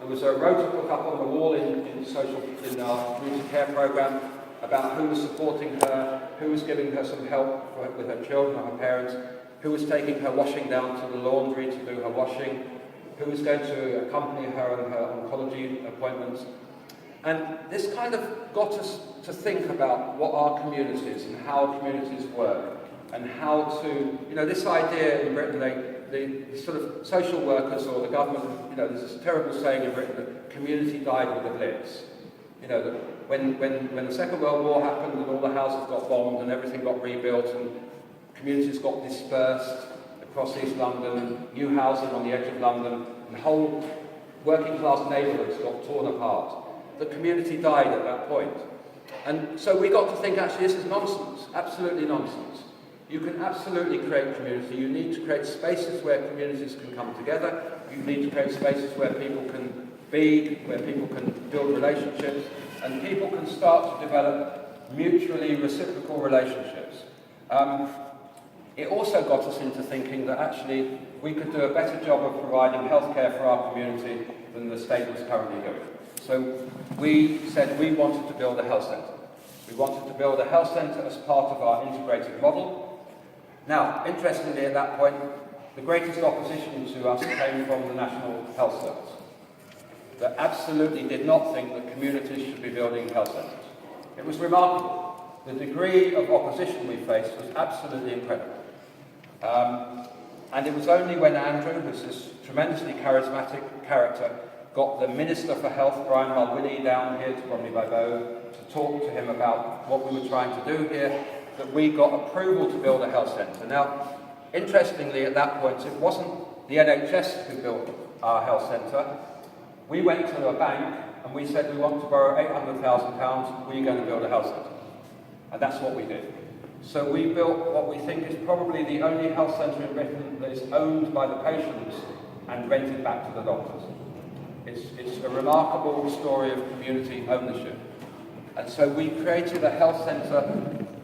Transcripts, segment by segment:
There was a rota book up on the wall in our community care program about who was supporting her, who was giving her some help with her children or her parents, who was taking her washing down to the laundry to do her washing, who was going to accompany her on her oncology appointments. And this kind of got us to think about what are communities and how communities work, and how to, this idea in Britain, the sort of social workers or the government, there's this terrible saying in Britain that community died with the Blitz. That when the Second World War happened and all the houses got bombed and everything got rebuilt and communities got dispersed across East London, new housing on the edge of London, and whole working class neighbourhoods got torn apart. The community died at that point. And so we got to think, actually, this is nonsense, absolutely nonsense. You can absolutely create community. You need to create spaces where communities can come together. You need to create spaces where people can be, where people can build relationships, and people can start to develop mutually reciprocal relationships. It also got us into thinking that actually we could do a better job of providing healthcare for our community than the state was currently doing. So we said we wanted to build a health centre. We wanted to build a health centre as part of our integrated model. Now, interestingly at that point, the greatest opposition to us came from the National Health Service. That absolutely did not think that communities should be building health centres. It was remarkable. The degree of opposition we faced was absolutely incredible. And it was only when Andrew, who's this tremendously charismatic character, got the Minister for Health, Brian Mulwiney, down here to Bromley by Bow to talk to him about what we were trying to do here, that we got approval to build a health centre. Now, interestingly, at that point, it wasn't the NHS who built our health centre. We went to a bank and we said we want to borrow £800,000, we're going to build a health centre. And that's what we did. So we built what we think is probably the only health centre in Britain that is owned by the patients and rented back to the doctors. It's a remarkable story of community ownership. And so we created a health centre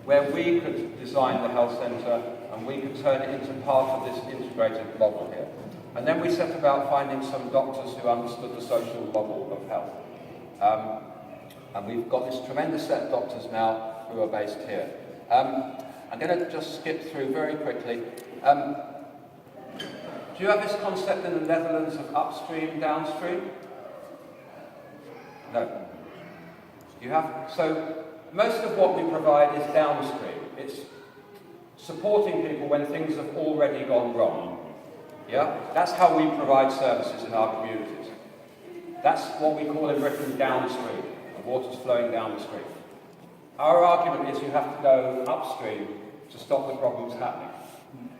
where we could design the health centre and we could turn it into part of this integrated model here. And then we set about finding some doctors who understood the social model of health. And we've got this tremendous set of doctors now who are based here. I'm going to just skip through very quickly. Do you have this concept in the Netherlands of upstream, downstream? No. You have? So most of what we provide is downstream. It's supporting people when things have already gone wrong. Yeah? That's how we provide services in our communities. That's what we call in Britain downstream. The water's flowing down the stream. Our argument is you have to go upstream to stop the problems happening.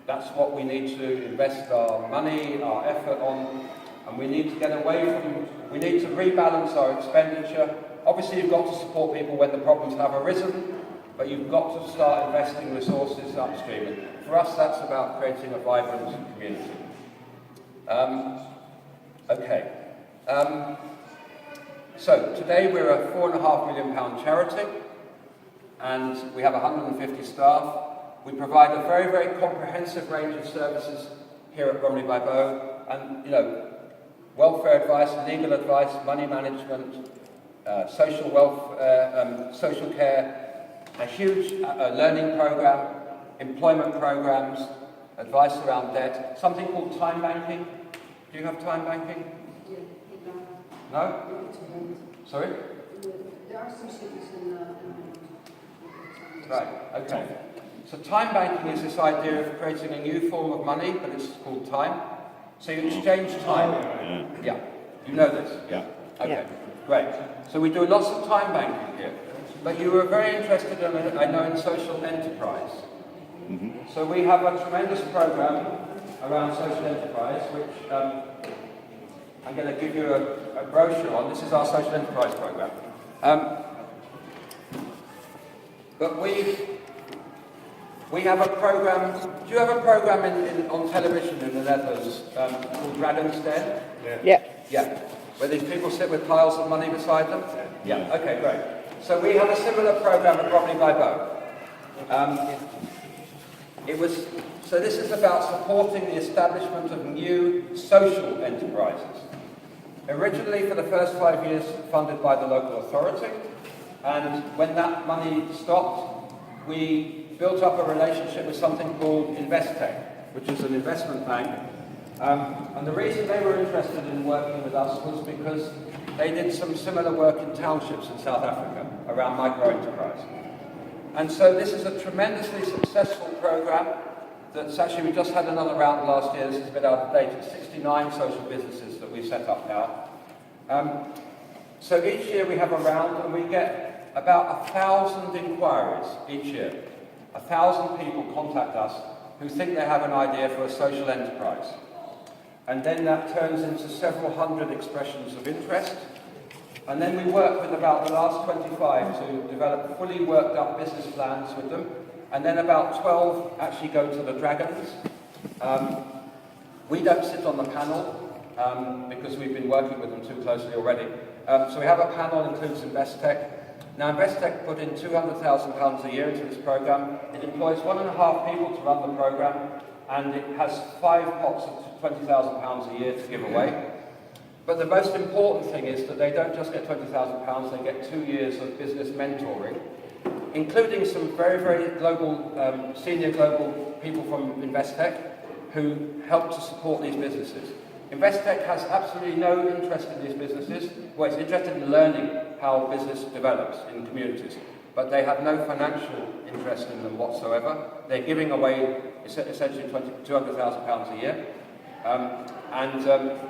That's what we need to invest our money, our effort on, and we need to get away from, we need to rebalance our expenditure. Obviously you've got to support people when the problems have arisen, but you've got to start investing resources upstream. And for us that's about creating a vibrant community. So today we're a £4.5 million charity, and we have 150 staff. We provide a very, very comprehensive range of services here at Bromley by Bow, and welfare advice, legal advice, money management, social welfare, social care, a huge learning program, employment programs, advice around debt, something called time banking. Do you have time banking? No? Sorry? There are some cities in Right, okay. So time banking is this idea of creating a new form of money, but it's called time. So you exchange time. Yeah. You know this? Yeah. Okay, great. So we do lots of time banking here. But you were very interested in, I know, in social enterprise. Mm-hmm. So we have a tremendous program around social enterprise, which I'm going to give you a brochure on. This is our social enterprise program. But we have a program. Do you have a program on television in the Netherlands called Dragon's Yeah. Yeah. Where these people sit with piles of money beside them? Yeah. Okay, great. So we have a similar program at Bromley by Bow. So this is about supporting the establishment of new social enterprises. Originally, for the first 5 years, funded by the local authority, and when that money stopped, we built up a relationship with something called Investec, which is an investment bank. And the reason they were interested in working with us was because they did some similar work in townships in South Africa around micro-enterprise. And so this is a tremendously successful program that's actually, we just had another round last year, this is a bit out of date, it's 69 social businesses that we've set up now. So each year we have a round and we get about 1,000 inquiries each year. 1,000 people contact us who think they have an idea for a social enterprise. And then that turns into several hundred expressions of interest. And then we work with about the last 25 to develop fully worked up business plans with them. And then about 12 actually go to the Dragons. We don't sit on the panel because we've been working with them too closely already. So we have a panel that includes Investec. Now Investec put in £200,000 a year into this program. It employs 1.5 people to run the program, and it has 5 pots of £20,000 a year to give away. But the most important thing is that they don't just get £20,000, they get 2 years of business mentoring, including some very, very global, senior global people from Investec who help to support these businesses. Investec has absolutely no interest in these businesses. Well, it's interested in learning how business develops in communities, but they have no financial interest in them whatsoever. They're giving away essentially £200,000 a year.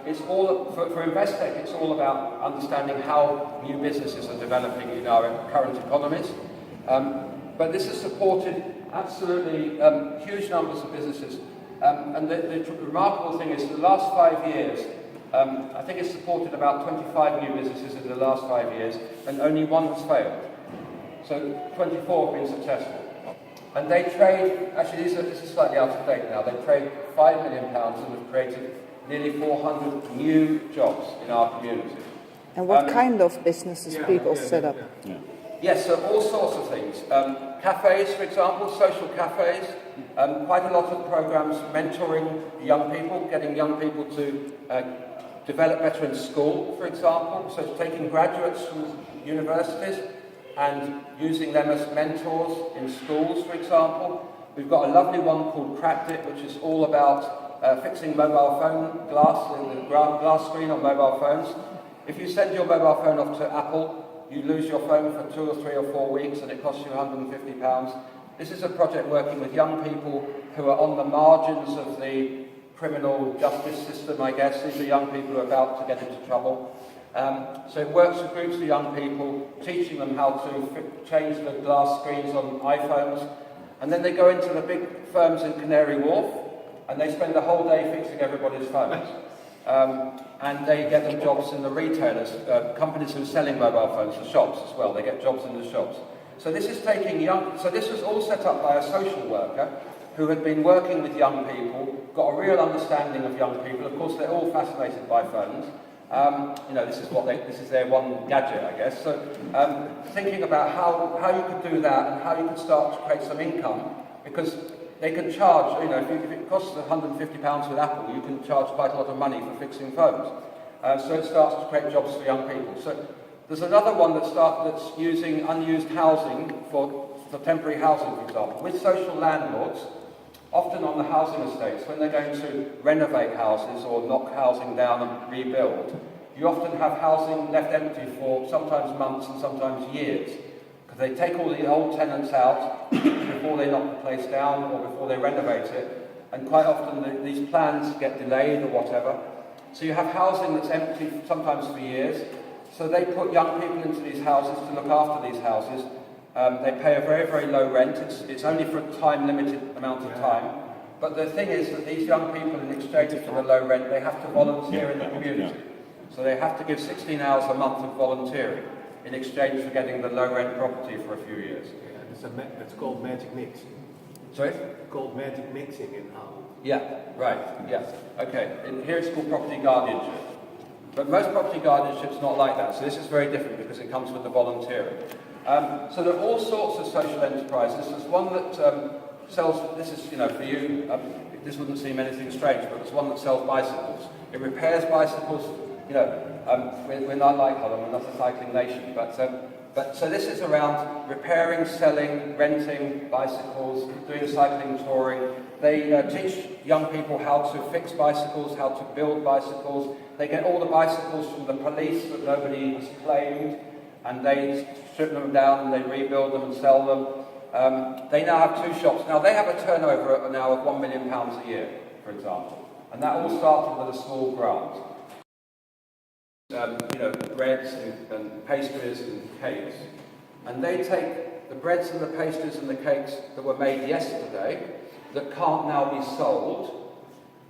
It's all, for Investec, it's all about understanding how new businesses are developing in our current economies. But this has supported absolutely huge numbers of businesses. And the remarkable thing is, the last 5 years, I think it's supported about 25 new businesses in the last 5 years, and only one has failed. So 24 have been successful. And they trade, actually this is slightly out of date now, they trade £5 million and have created nearly 400 new jobs in our community. And what kind of businesses people set up? Yes, so all sorts of things. Cafes, for example, social cafes. Quite a lot of programs mentoring young people, getting young people to develop better in school, for example. So taking graduates from universities and using them as mentors in schools, for example. We've got a lovely one called Cracked It, which is all about fixing mobile phone glass, the glass screen on mobile phones. If you send your mobile phone off to Apple, you lose your phone for 2 or 3 or 4 weeks and it costs you £150. This is a project working with young people who are on the margins of the criminal justice system, I guess. These are young people who are about to get into trouble. So it works with groups of young people, teaching them how to change the glass screens on iPhones. And then they go into the big firms in Canary Wharf and they spend the whole day fixing everybody's phones. And they get them jobs in the retailers, companies who are selling mobile phones, the shops as well. They get jobs in the shops. So this is taking so this was all set up by a social worker who had been working with young people, got a real understanding of young people. Of course, they're all fascinated by phones. This is their one gadget, I guess. So thinking about how you could do that and how you could start to create some income, because they can charge, if it costs £150 with Apple, you can charge quite a lot of money for fixing phones. So it starts to create jobs for young people. So there's another one that's using unused housing for temporary housing, for example, with social landlords, often on the housing estates, when they're going to renovate houses or knock housing down and rebuild. You often have housing left empty for sometimes months and sometimes years. They take all the old tenants out before they knock the place down or before they renovate it, and quite often these plans get delayed or whatever. So you have housing that's empty sometimes for years. So they put young people into these houses to look after these houses. They pay a very, very low rent. It's only for a time-limited amount of time. But the thing is that these young people, in exchange for the low rent, they have to volunteer in the community. So they have to give 16 hours a month of volunteering in exchange for getting the low-rent property for a few years. It's called magic mixing. Sorry? It's called magic mixing in Holland. Yeah, right, yes. Okay, and here it's called property guardianship. But most property guardianship's not like that, so this is very different because it comes with the volunteering. So there are all sorts of social enterprises. There's one that sells, this is, for you, this wouldn't seem anything strange, but there's one that sells bicycles. It repairs bicycles we're not like Holland, we're not a cycling nation, but so this is around repairing, selling, renting bicycles, doing cycling touring. They teach young people how to fix bicycles, how to build bicycles. They get all the bicycles from the police that nobody has claimed, and they strip them down and they rebuild them and sell them. They now have 2 shops. Now they have a turnover now of £1 million a year, for example, and that all started with a small grant. Breads and pastries and cakes, and they take the breads and the pastries and the cakes that were made yesterday that can't now be sold,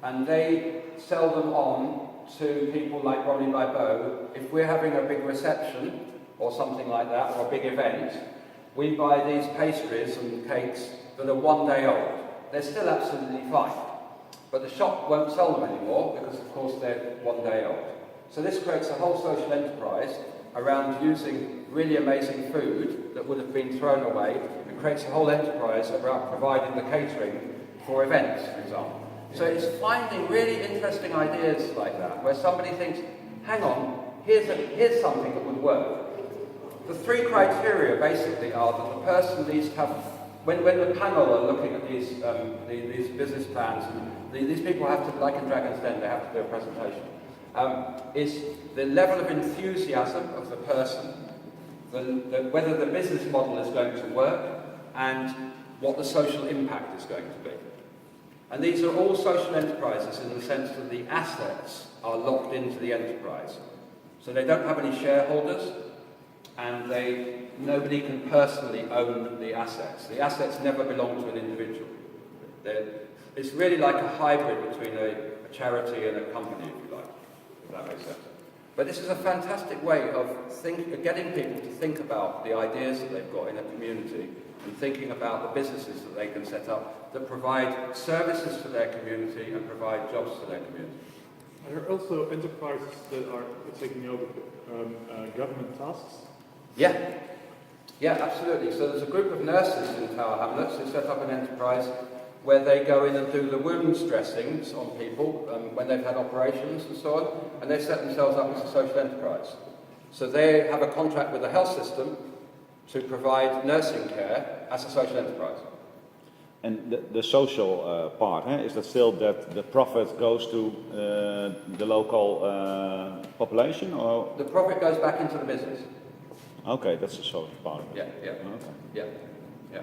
and they sell them on to people like Bromley by Bow. If we're having a big reception or something like that, or a big event, we buy these pastries and cakes that are 1 day old. They're still absolutely fine, but the shop won't sell them anymore because, of course, they're 1 day old. So this creates a whole social enterprise around using really amazing food that would have been thrown away. It creates a whole enterprise about providing the catering for events, for example. So it's finding really interesting ideas like that, where somebody thinks, hang on, here's something that would work. The 3 criteria basically are that the person needs to have, when the panel are looking at these business plans, and these people have to, like in Dragon's Den, they have to do a presentation. Is the level of enthusiasm of the person, whether the business model is going to work, and what the social impact is going to be. And these are all social enterprises in the sense that the assets are locked into the enterprise. So they don't have any shareholders, and nobody can personally own the assets. The assets never belong to an individual. It's really like a hybrid between a charity and a company, if you like. That makes sense. But this is a fantastic way of getting people to think about the ideas that they've got in a community and thinking about the businesses that they can set up that provide services to their community and provide jobs to their community. Are there also enterprises that are taking over government tasks? Yeah, absolutely. So there's a group of nurses in Tower Hamlets who set up an enterprise where they go in and do the wounds dressings on people when they've had operations and so on, and they set themselves up as a social enterprise. So they have a contract with the health system to provide nursing care as a social enterprise. And the social part, is that still that the profit goes to the local population, or? The profit goes back into the business. Okay, that's the social part of it. Yeah. Okay. Yeah.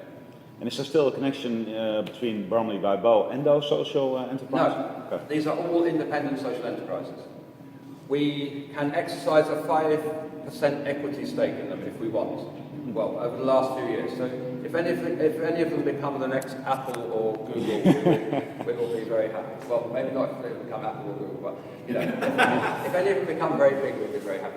And is there still a connection between Bromley by Bow and those social enterprises? No, okay. These are all independent social enterprises. We can exercise a 5% equity stake in them if we want. Well, over the last few years. So if any of them become the next Apple or Google, we will be very happy. Well, maybe not if they become Apple or Google, but if any of them become very big, we'll be very happy.